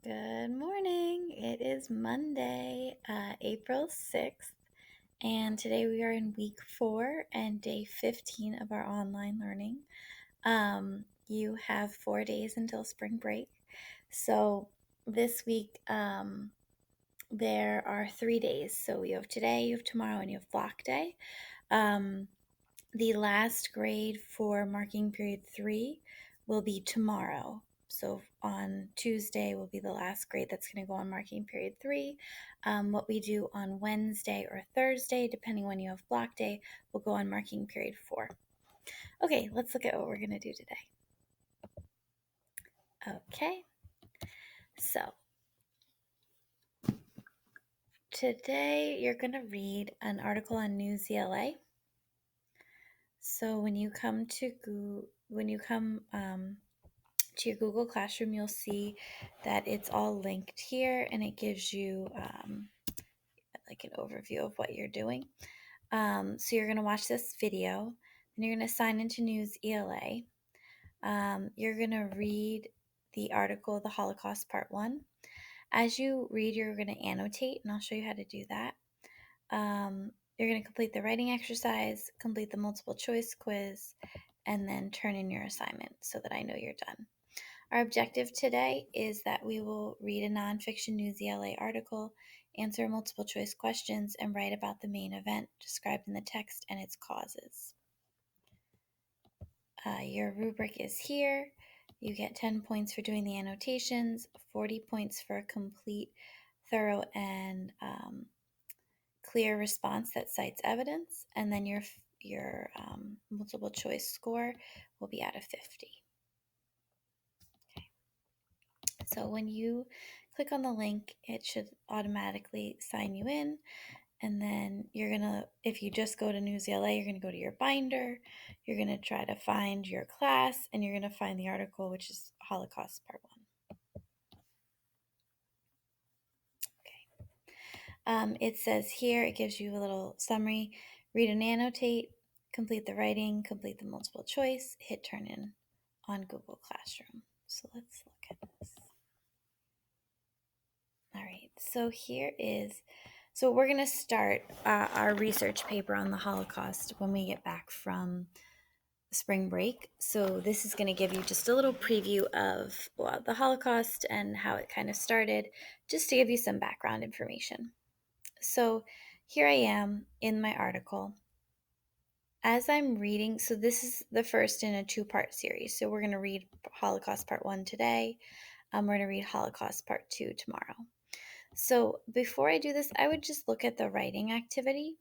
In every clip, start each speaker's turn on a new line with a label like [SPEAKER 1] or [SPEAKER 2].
[SPEAKER 1] Good morning. It is Monday, April 6th, and today we are in week 4 and day 15 of our online learning. You have 4 days until spring break. So this week, there are 3 days. So you have today, you have tomorrow, and you have block day. The last grade for marking period 3 will be tomorrow. So on Tuesday will be the last grade that's going to go on marking period 3. What we do on Wednesday or Thursday, depending when you have block day, will go on marking period 4. Okay, let's look at what we're going to do today. Okay, so today you're going to read an article on Newsela. So when you come to your Google Classroom, you'll see that it's all linked here, and it gives you like an overview of what you're doing. So you're going to watch this video, then you're going to sign into Newsela. You're going to read the article, The Holocaust Part 1. As you read, you're going to annotate, and I'll show you how to do that. You're going to complete the writing exercise, complete the multiple choice quiz, and then turn in your assignment so that I know you're done. Our objective today is that we will read a nonfiction Newsela article, answer multiple choice questions, and write about the main event described in the text and its causes. Your rubric is here. You get 10 points for doing the annotations, 40 points for a complete, thorough, and clear response that cites evidence, and then your multiple choice score will be out of 50. So when you click on the link, it should automatically sign you in. And then if you just go to Newsela, you're going to go to your binder. You're going to try to find your class, and you're going to find the article, which is Holocaust Part 1. Okay. It says here, it gives you a little summary. Read and annotate, complete the writing, complete the multiple choice, hit turn in on Google Classroom. So let's look at this. All right, so we're going to start our research paper on the Holocaust when we get back from spring break. So this is going to give you just a little preview of the Holocaust and how it kind of started, just to give you some background information. So here I am in my article. As I'm reading, so this is the first in a 2-part series. So we're going to read Holocaust Part 1 today. We're going to read Holocaust Part 2 tomorrow. So before I do this, I would just look at the writing activity.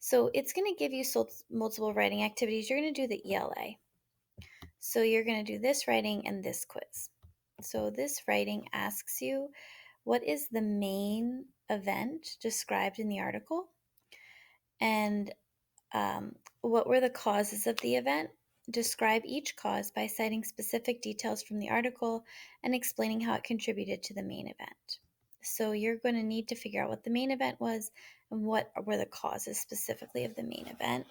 [SPEAKER 1] So it's going to give you multiple writing activities. You're going to do the ELA. So you're going to do this writing and this quiz. So this writing asks you, what is the main event described in the article? And what were the causes of the event? Describe each cause by citing specific details from the article and explaining how it contributed to the main event. So you're going to need to figure out what the main event was and what were the causes specifically of the main event.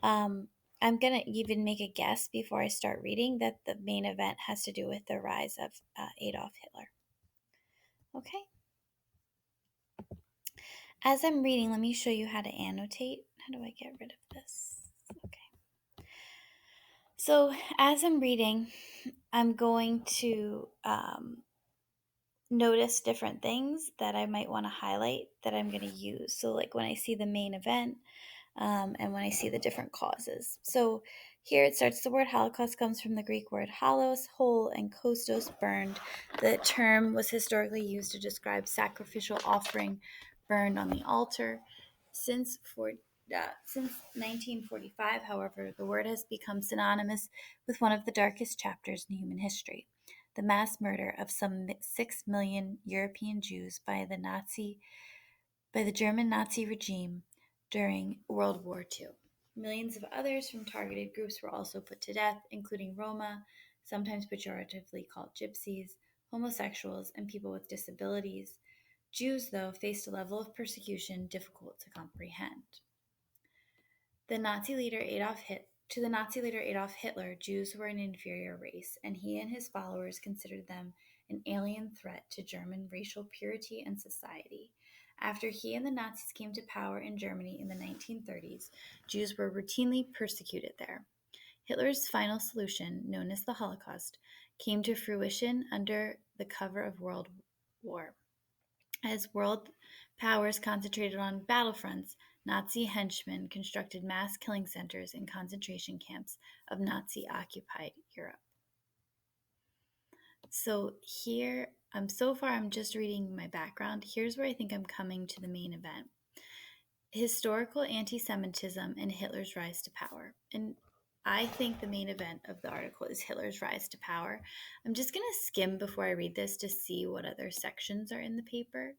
[SPEAKER 1] I'm going to even make a guess before I start reading that the main event has to do with the rise of Adolf Hitler. Okay. As I'm reading, let me show you how to annotate. How do I get rid of this? Okay. So as I'm reading, I'm going to notice different things that I might want to highlight that I'm going to use. So like when I see the main event and when I see the different causes. So here it starts, the word Holocaust comes from the Greek word holos, whole, and kostos, burned. The term was historically used to describe sacrificial offering burned on the altar. Since 1945, however, the word has become synonymous with one of the darkest chapters in human history, the mass murder of some 6 million European Jews by the German Nazi regime during World War II. Millions of others from targeted groups were also put to death, including Roma, sometimes pejoratively called gypsies, homosexuals, and people with disabilities. Jews, though, faced a level of persecution difficult to comprehend. To the Nazi leader Adolf Hitler, Jews were an inferior race, and he and his followers considered them an alien threat to German racial purity and society. After he and the Nazis came to power in Germany in the 1930s, Jews were routinely persecuted there. Hitler's final solution, known as the Holocaust, came to fruition under the cover of World War. As world powers concentrated on battlefronts, Nazi henchmen constructed mass killing centers and concentration camps of Nazi-occupied Europe. So here, so far I'm just reading my background. Here's where I think I'm coming to the main event. Historical anti-Semitism and Hitler's rise to power. And I think the main event of the article is Hitler's rise to power. I'm just going to skim before I read this to see what other sections are in the paper.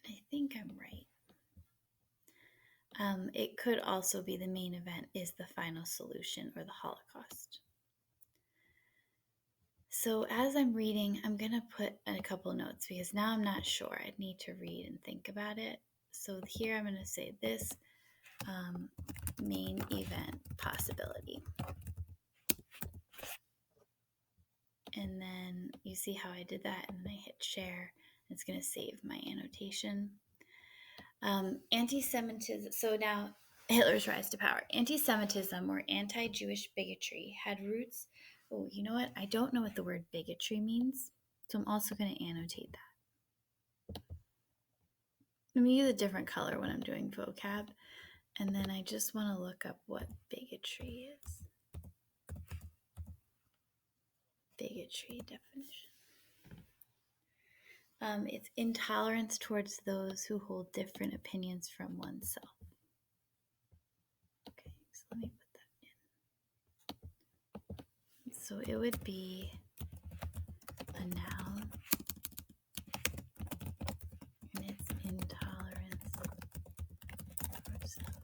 [SPEAKER 1] And I think I'm right. It could also be the main event is the final solution or the Holocaust. So as I'm reading, I'm going to put a couple notes because now I'm not sure. I'd need to read and think about it. So here I'm going to say this main event possibility. And then you see how I did that, and then I hit share. It's going to save my annotation. Anti-Semitism. So now Hitler's rise to power. Anti-Semitism or anti-Jewish bigotry had roots. Oh, you know what? I don't know what the word bigotry means, so I'm also going to annotate that. Let me use a different color when I'm doing vocab, and then I just want to look up what bigotry is. Bigotry definition. It's intolerance towards those who hold different opinions from oneself. Okay, so let me put that in. So it would be a noun, and it's intolerance towards from oneself.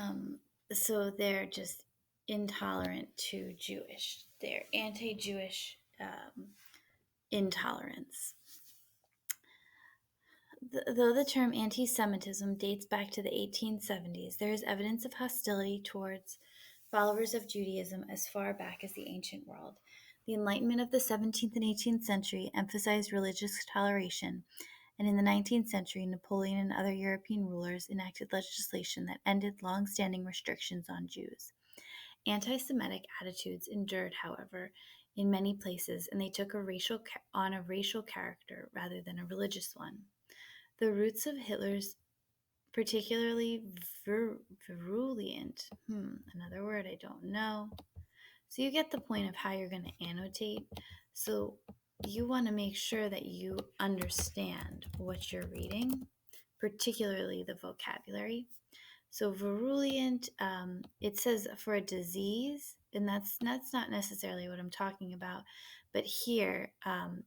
[SPEAKER 1] Okay. So they're just intolerant to Jewish. They're anti-Jewish intolerance. Though the term anti-Semitism dates back to the 1870s, there is evidence of hostility towards followers of Judaism as far back as the ancient world. The Enlightenment of the 17th and 18th century emphasized religious toleration, and in the 19th century, Napoleon and other European rulers enacted legislation that ended long-standing restrictions on Jews. Anti-Semitic attitudes endured, however, in many places, and they took on a racial character rather than a religious one. The roots of Hitler's particularly virulent, another word I don't know. So you get the point of how you're going to annotate. So you want to make sure that you understand what you're reading, particularly the vocabulary. So virulent, it says for a disease, and that's not necessarily what I'm talking about. But here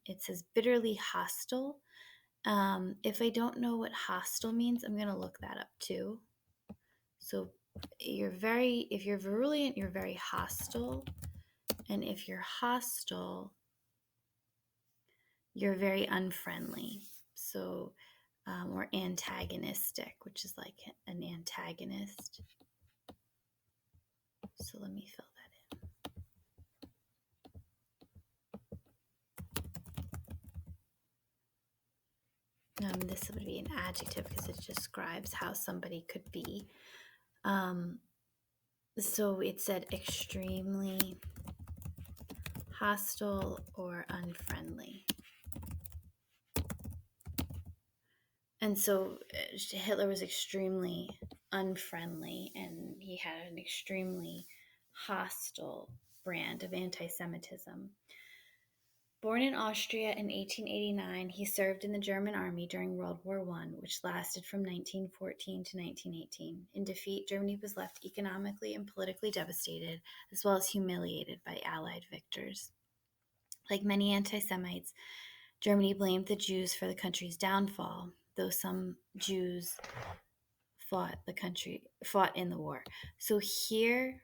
[SPEAKER 1] it says bitterly hostile. If I don't know what hostile means, I'm going to look that up too. So if you're virulent, you're very hostile. And if you're hostile, you're very unfriendly. So, or antagonistic, which is like an antagonist. So let me fill that in. This would be an adjective because it describes how somebody could be. So it said extremely hostile or unfriendly. And so Hitler was extremely unfriendly, and he had an extremely hostile brand of anti-Semitism. Born in Austria in 1889, he served in the German army during World War I, which lasted from 1914 to 1918. In defeat, Germany was left economically and politically devastated, as well as humiliated by Allied victors. Like many anti-Semites, Germany blamed the Jews for the country's downfall, though some Jews fought in the war. So here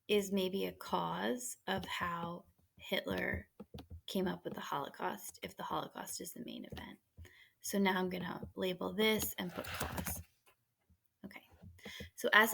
[SPEAKER 1] is maybe a cause of how Hitler came up with the Holocaust if the Holocaust is the main event. So now I'm going to label this and put cause. Okay. So as